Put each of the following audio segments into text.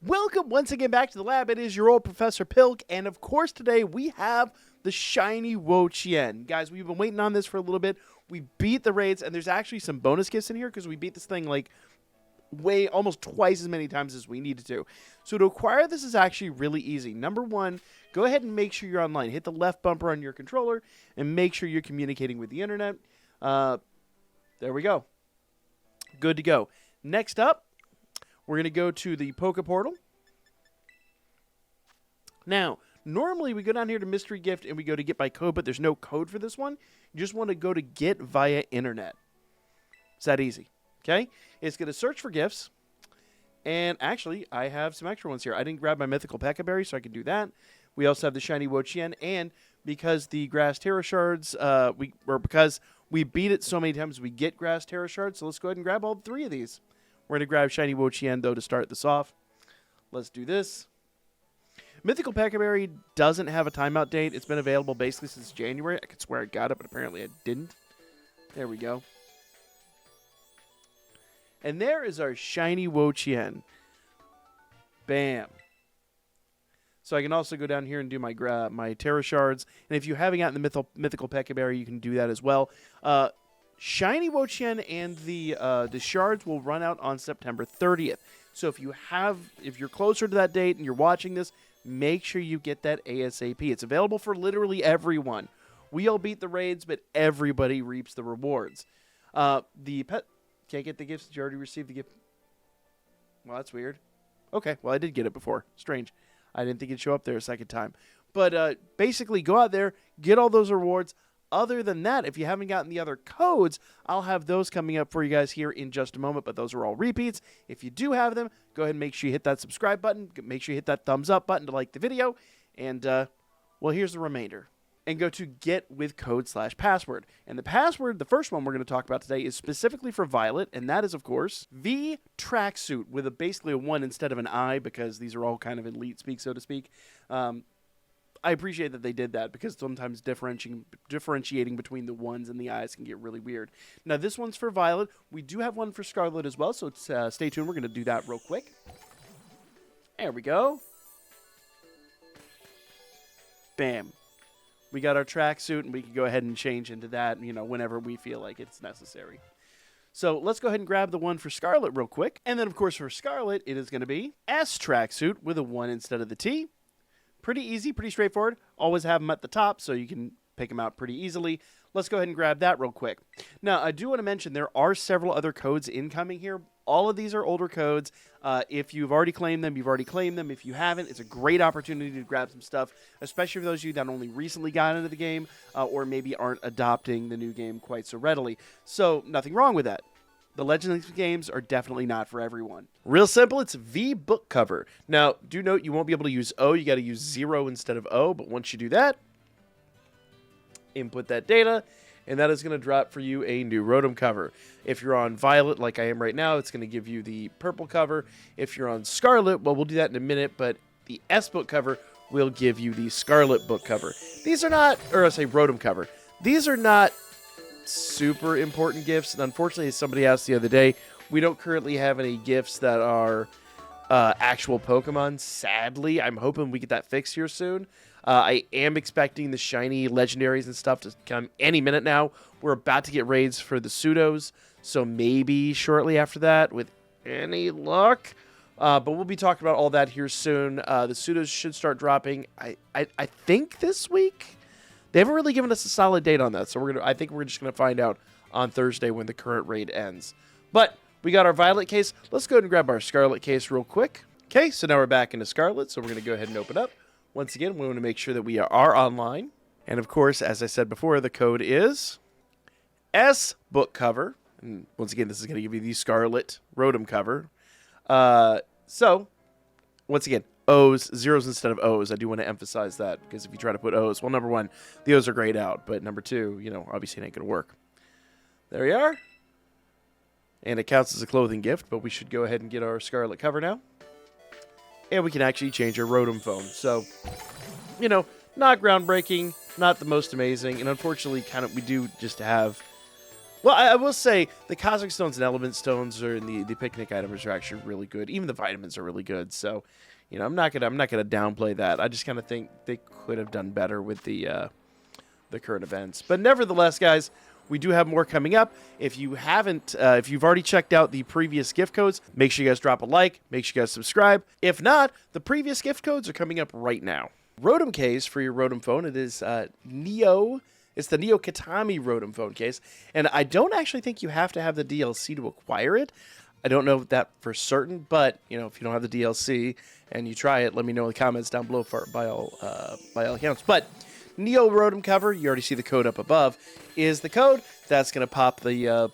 Welcome once again back to the lab. It is your old Professor Pilk, and of course today we have the Shiny Wo-Chien. Guys, we've been waiting on this for a little bit. We beat the raids, and there's actually some bonus gifts in here because we beat this thing like almost twice as many times as we needed to. So to acquire this is actually really easy. Number one, go ahead and make sure you're online. Hit the left bumper on your controller and make sure you're communicating with the internet. There we go. Good to go. Next up, we're going to go to the Poke Portal. Now, normally we go down here to Mystery Gift and we go to Get by Code, but there's no code for this one. You just want to go to Get via Internet. It's that easy. Okay? It's going to search for gifts. And actually, I have some extra ones here. I didn't grab my Mythical Pekka-Berry, so I can do that. We also have the Shiny Wo-Chien, and because the Grass Terra Shards, because we beat it so many times, we get Grass Terra Shards, so let's go ahead and grab all three of these. We're going to grab Shiny Wo-Chien, though, to start this off. Let's do this. Mythical Pekka-Berry doesn't have a timeout date. It's been available basically since January. I could swear I got it, but apparently I didn't. There we go. And there is our Shiny Wo-Chien. Bam. So I can also go down here and do my Terra Shards. And if you haven't gotten the Mythical Pekka-Berry, you can do that as well. Shiny Wo-Chien and the shards will run out on September 30th. So if you're closer to that date and you're watching this, make sure you get that ASAP. It's available for literally everyone. We all beat the raids, but everybody reaps the rewards. The pet can't get the gifts. Did you already receive the gift? Well, that's weird. Okay, well I did get it before. Strange. I didn't think it'd show up there a second time. But basically, go out there, get all those rewards. Other than that, if you haven't gotten the other codes, I'll have those coming up for you guys here in just a moment, but those are all repeats. If you do have them, go ahead and make sure you hit that subscribe button. Make sure you hit that thumbs up button to like the video. And, well, here's the remainder. And go to get with code/password. And the password, the first one we're going to talk about today, is specifically for Violet, and that is, of course, V tracksuit with basically a 1 instead of an I, because these are all kind of elite speak, so to speak. I appreciate that they did that because sometimes differentiating between the 1s and the I's can get really weird. Now, this one's for Violet. We do have one for Scarlet as well, so stay tuned. We're going to do that real quick. There we go. Bam. We got our tracksuit, and we can go ahead and change into that, whenever we feel like it's necessary. So let's go ahead and grab the one for Scarlet real quick. And then, of course, for Scarlet, it is going to be S tracksuit with a 1 instead of the T. Pretty easy, pretty straightforward. Always have them at the top so you can pick them out pretty easily. Let's go ahead and grab that real quick. Now, I do want to mention there are several other codes incoming here. All of these are older codes. If you've already claimed them, you've already claimed them. If you haven't, it's a great opportunity to grab some stuff, especially for those of you that only recently got into the game or maybe aren't adopting the new game quite so readily. So, nothing wrong with that. The Legends games are definitely not for everyone. Real simple, it's V book cover. Now, do note you won't be able to use O. You got to use 0 instead of O. But once you do that, input that data, and that is going to drop for you a new Rotom cover. If you're on Violet, like I am right now, it's going to give you the purple cover. If you're on Scarlet, well, we'll do that in a minute, but the S book cover will give you the Scarlet book cover. These are not, or I say Rotom cover. These are not super important gifts. And unfortunately, as somebody asked the other day, we don't currently have any gifts that are actual Pokemon. Sadly, I'm hoping we get that fixed here soon. I am expecting the shiny legendaries and stuff to come any minute now. We're about to get raids for the pseudos, so maybe shortly after that with any luck. But we'll be talking about all that here soon. The pseudos should start dropping, I think this week. They haven't really given us a solid date on that, so I think we're just going to find out on Thursday when the current raid ends. But we got our Violet case. Let's go ahead and grab our Scarlet case real quick. Okay, so now we're back into Scarlet, so we're going to go ahead and open up. Once again, we want to make sure that we are online. And of course, as I said before, the code is S book cover. And once again, this is going to give you the Scarlet Rotom cover. So, once again, O's, 0s instead of O's. I do want to emphasize that because if you try to put O's, well, number one, the O's are grayed out. But number two, obviously it ain't going to work. There we are. And it counts as a clothing gift, but we should go ahead and get our Scarlet cover now. And we can actually change our Rotom phone. So, not groundbreaking, not the most amazing. And unfortunately, we do just have Well, I will say the Cosmic Stones and Element Stones are in the picnic items are actually really good. Even the vitamins are really good. So, you know, I'm not gonna downplay that. I just kind of think they could have done better with the current events. But nevertheless, guys, we do have more coming up. If you haven't, if you've already checked out the previous gift codes, make sure you guys drop a like. Make sure you guys subscribe. If not, the previous gift codes are coming up right now. Rotom case for your Rotom phone. It is Neo. It's the Neo Katami Rotom phone case, and I don't actually think you have to have the DLC to acquire it. I don't know that for certain, but you know, if you don't have the DLC and you try it, let me know in the comments down below by all accounts. But Neo Rotom cover, you already see the code up above, is the code that's going to pop the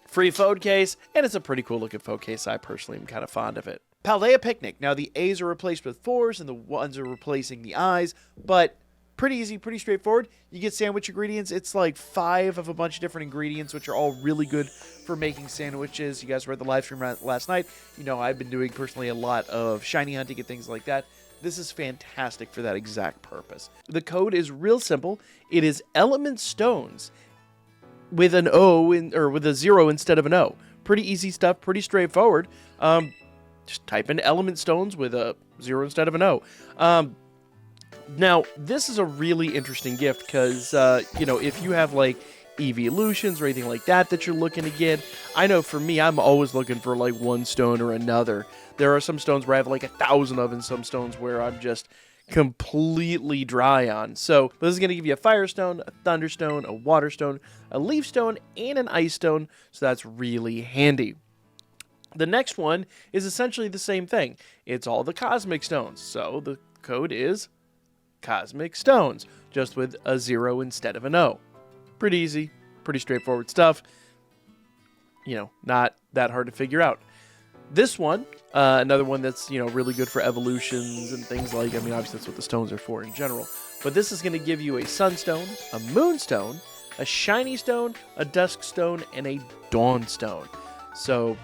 free phone case, and it's a pretty cool looking phone case. I personally am kind of fond of it. Paldea Picnic. Now the A's are replaced with 4s, and the 1s are replacing the I's, but pretty easy, pretty straightforward. You get sandwich ingredients. It's like 5 of a bunch of different ingredients, which are all really good for making sandwiches. You guys read the live stream last night. You know, I've been doing personally a lot of shiny hunting and things like that. This is fantastic for that exact purpose. The code is real simple. It is Element Stones with an O or with a 0 instead of an O. Pretty easy stuff, pretty straightforward. Just type in Element Stones with a 0 instead of an O. Now, this is a really interesting gift because, you know, if you have, like, evolutions or anything like that you're looking to get, I know for me, I'm always looking for, like, one stone or another. There are some stones where I have, like, 1,000 of, and some stones where I'm just completely dry on. So, this is going to give you a Fire Stone, a Thunder Stone, a Water Stone, a Leaf Stone, and an Ice Stone, so that's really handy. The next one is essentially the same thing. It's all the Cosmic Stones, so the code is Cosmic Stones, just with a 0 instead of an O. Pretty easy, pretty straightforward stuff. You know, not that hard to figure out. This one, another one that's, you know, really good for evolutions and things like, I mean, obviously that's what the stones are for in general. But this is going to give you a Sunstone, a Moonstone, a Shiny Stone, a Dusk Stone, and a Dawn Stone. So,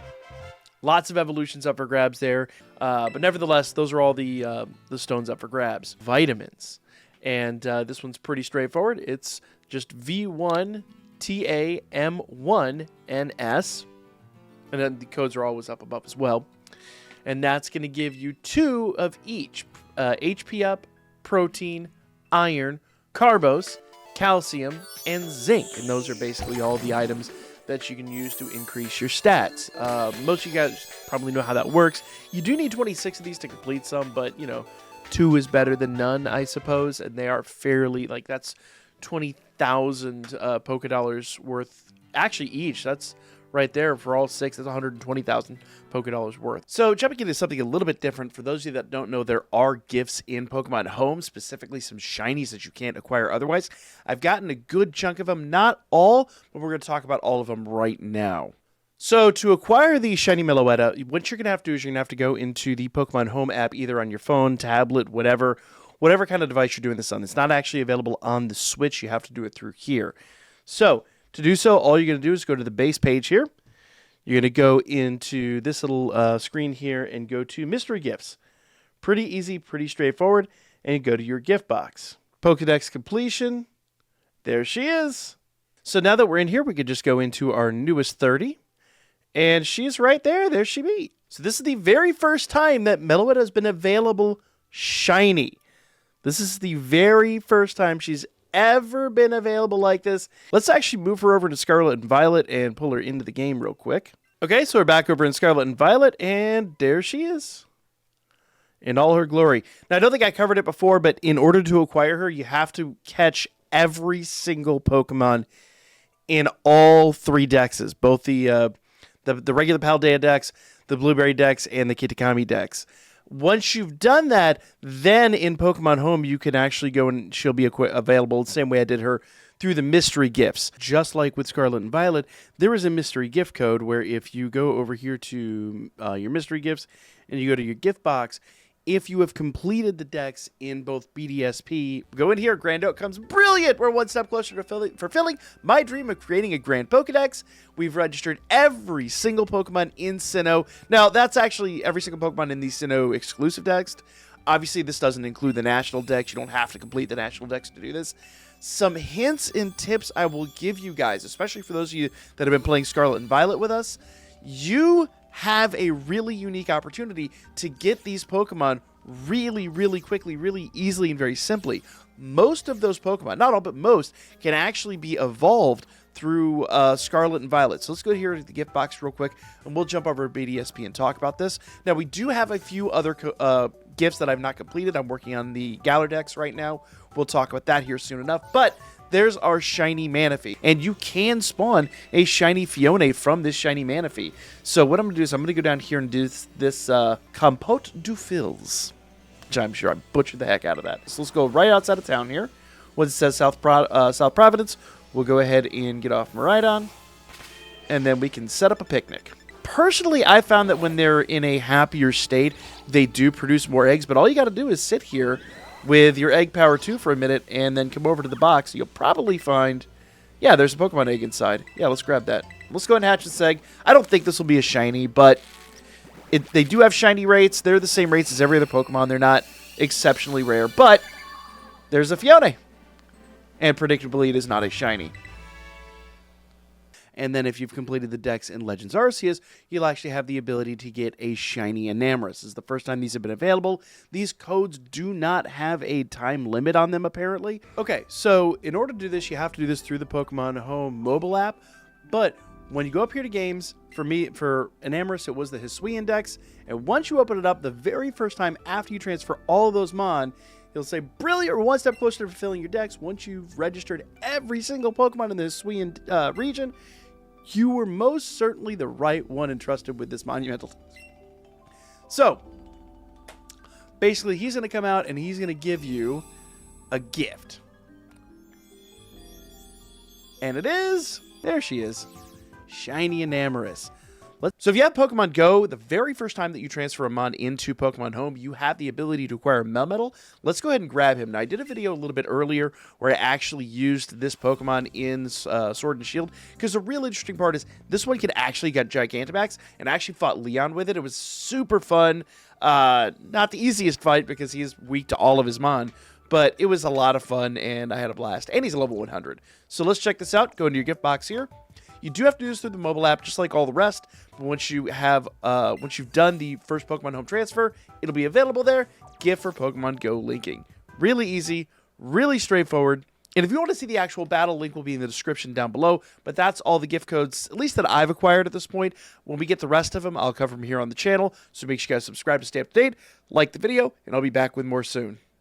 lots of evolutions up for grabs there, but nevertheless, those are all the stones up for grabs. Vitamins, and this one's pretty straightforward. It's just V1TAM1NS, and then the codes are always up above as well. And that's going to give you 2 of each: HP up, protein, iron, carbos, calcium, and zinc. And those are basically all the items that you can use to increase your stats. Most of you guys probably know how that works. You do need 26 of these to complete some, but, you know, 2 is better than none, I suppose, and they are fairly, like, that's 20,000 Poké Dollars worth, actually, each. That's right there for all 6. That's 120,000 Poké Dollars worth. So jumping into something a little bit different, for those of you that don't know, there are gifts in Pokemon Home, specifically some shinies that you can't acquire otherwise. I've gotten a good chunk of them, not all, but we're going to talk about all of them right now. So to acquire the shiny Meloetta, what you're going to have to do is you're going to have to go into the Pokemon Home app, either on your phone, tablet, whatever kind of device you're doing this on. It's not actually available on the Switch. You have to do it through here. So to do so, all you're going to do is go to the base page here. You're going to go into this little screen here and go to Mystery Gifts. Pretty easy, pretty straightforward. And go to your gift box. Pokedex completion. There she is. So now that we're in here, we could just go into our newest 30. And she's right there. There she be. So this is the very first time that Meloetta has been available shiny. This is the very first time she's ever been available like this. Let's actually move her over to Scarlet and Violet and pull her into the game real quick. Okay, so we're back over in Scarlet and Violet, and there she is in all her glory. Now, I don't think I covered it before, but in order to acquire her, you have to catch every single Pokemon in all 3 dexes, both the regular Paldea dex, the Blueberry dex, and the Kitakami dex. Once you've done that, then in Pokemon Home, you can actually go and she'll be available the same way I did her through the mystery gifts. Just like with Scarlet and Violet, there is a mystery gift code where if you go over here to your mystery gifts and you go to your gift box, if you have completed the decks in both BDSP, go in here, Grand Outcomes, brilliant! We're one step closer to fulfilling my dream of creating a Grand Pokedex. We've registered every single Pokemon in Sinnoh. Now, that's actually every single Pokemon in the Sinnoh exclusive decks. Obviously, this doesn't include the national dex. You don't have to complete the national dex to do this. Some hints and tips I will give you guys, especially for those of you that have been playing Scarlet and Violet with us. You have a really unique opportunity to get these Pokemon really, really quickly, really easily, and very simply. Most of those Pokemon, not all, but most, can actually be evolved through Scarlet and Violet. So let's go here to the gift box real quick, and we'll jump over to BDSP and talk about this. Now, we do have a few other gifts that I've not completed. I'm working on the Galar Dex right now. We'll talk about that here soon enough. But there's our shiny Manaphy, and you can spawn a shiny Phione from this shiny Manaphy. So what I'm going to do is I'm going to go down here and do this Compote du Fils, which I'm sure I butchered the heck out of that. So let's go right outside of town here. When it says South Providence, we'll go ahead and get off Miraidon, and then we can set up a picnic. Personally, I found that when they're in a happier state, they do produce more eggs, but all you got to do is sit here with your egg power 2 for a minute, and then come over to the box. You'll probably find, yeah, there's a Pokemon egg inside. Yeah, let's grab that. Let's go ahead and hatch this egg. I don't think this will be a shiny, but they do have shiny rates. They're the same rates as every other Pokemon. They're not exceptionally rare, but there's a Phione. And predictably, it is not a shiny. And then if you've completed the Dex in Legends Arceus, you'll actually have the ability to get a shiny Enamorus. This is the first time these have been available. These codes do not have a time limit on them, apparently. Okay, so in order to do this, you have to do this through the Pokemon Home mobile app. But when you go up here to games, for Enamorus, it was the Hisuian Dex. And once you open it up, the very first time after you transfer all of those Mon, it'll say, brilliant, or one step closer to fulfilling your Dex. Once you've registered every single Pokemon in the Hisuian region, you were most certainly the right one entrusted with this monumental. So, basically, he's going to come out and he's going to give you a gift. And it is, there she is, shiny Enamorus. So if you have Pokemon Go, the very first time that you transfer a Mon into Pokemon Home, you have the ability to acquire Melmetal. Let's go ahead and grab him. Now, I did a video a little bit earlier where I actually used this Pokemon in Sword and Shield, because the real interesting part is this one can actually get Gigantamax, and I actually fought Leon with it. It was super fun. Not the easiest fight because he's weak to all of his Mon, but it was a lot of fun, and I had a blast. And he's a level 100. So let's check this out. Go into your gift box here. You do have to do this through the mobile app, just like all the rest. But once you've done the first Pokemon Home transfer, it'll be available there. Gift for Pokemon Go linking. Really easy, really straightforward. And if you want to see the actual battle, link will be in the description down below. But that's all the gift codes, at least that I've acquired at this point. When we get the rest of them, I'll cover them here on the channel. So make sure you guys subscribe to stay up to date, like the video, and I'll be back with more soon.